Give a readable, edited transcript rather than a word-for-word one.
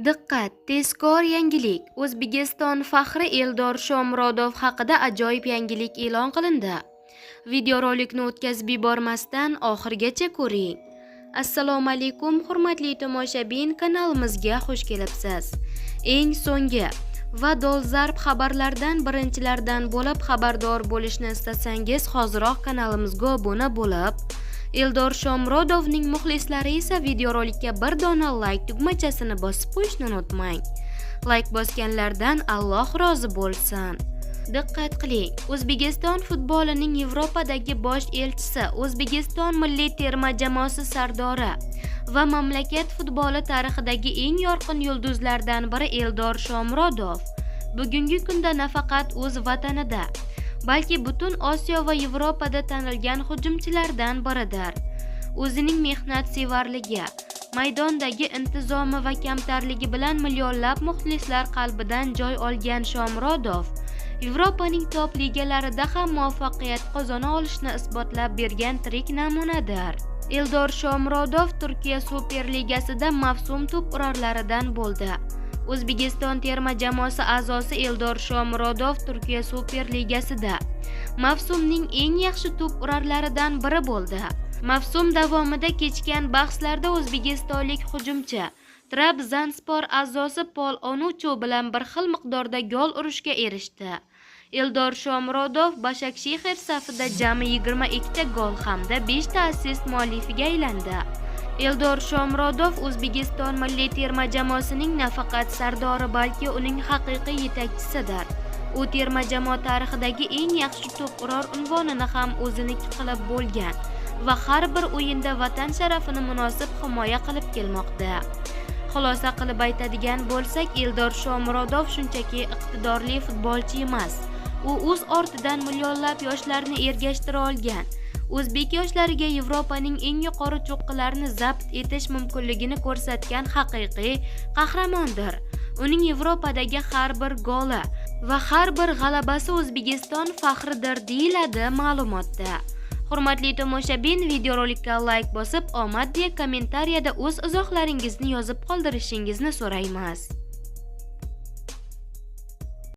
Diqqat, tezkor yangilik. O'zbekiston faxri Eldor Shomurodov haqida ajoyib yangilik e'lon qilindi. Videorolikni o'tkazib yubormasdan oxirigacha ko'ring. Assalomu alaykum, hurmatli tomoshabin, kanalimizga xush kelibsiz. Eng so'nggi va dolzarb xabarlardan birinchilardan bo'lib xabardor bo'lishni istasangiz, hoziroq kanalimizga obuna bo'lib, Eldor Shomurodovning muxlislari esa videorolikka bir dona like tugmachasini bosib qo'yishni unutmang. Like bosganlardan Alloh rozi bo'lsin. Diqqat qiling, O'zbekiston futbolining Yevropadagi bosh elchisi, O'zbekiston milliy terma jamoasi sardori va mamlakat futboli tarixidagi eng yorqin yulduzlardan biri Eldor Shomurodov bugungi kunda nafaqat o'z vatanida, balki butun Osiyo va Yevropada tanilgan hujumchilardan biridir. O'zining mehnatsevarligi, maydondagi intizomi va kamtarligi bilan millionlab muxlislar qalbidan joy olgan Shomurodov Yevropaning top ligalarida ham muvaffaqiyat qozona olishni isbotlab bergan tirik namunadir. Eldor Shomurodov Turkiya Superligasida mavsum to'p urarlaridan bo'ldi. O'zbekiston terma jamoasi a'zosi Eldor Shomurodov Turkiya Superligasida mavsumning eng yaxshi to'p urarlaridan biri bo'ldi. Mavsum davomida kechgan bahslarda o'zbekistonlik hujumchi Trabzonspor a'zosi Pol Onucho bilan bir xil miqdorda gol urishga erishdi. Eldor Shomurodov Başakşehir safida jami 22 ta gol hamda 5 ta assist muallifiga aylandi. Eldor Shomurodov O'zbekiston milliy terma jamoasining nafaqat sardori, balki uning haqiqiy yetakchisidir. U terma jamoa tarixidagi eng yaxshi to'p uror unvonini ham o'ziniki qilib bo'lgan va har bir o'yinda vatan sharafini munosib himoya qilib kelmoqda. Xulosa qilib aytadigan bo'lsak, Eldor Shomurodov shunchaki iqtidorli futbolchi emas. U o'z ortidan millionlab yoshlarni ergashtira olgan. O'zbek yoshlariga Yevropaning eng yuqori cho'qqilarini zabt etish mumkinligini ko'rsatgan haqiqiy qahramondir. Uning Yevropadagi har bir goli va har bir g'alabasi O'zbekiston faxridir, deyiladi ma'lumotda. Hurmatli tomoshabin, videorolikka like bosib, omad deya kommentariyada o'z izohlaringizni yozib qoldirishingizni so'raymiz.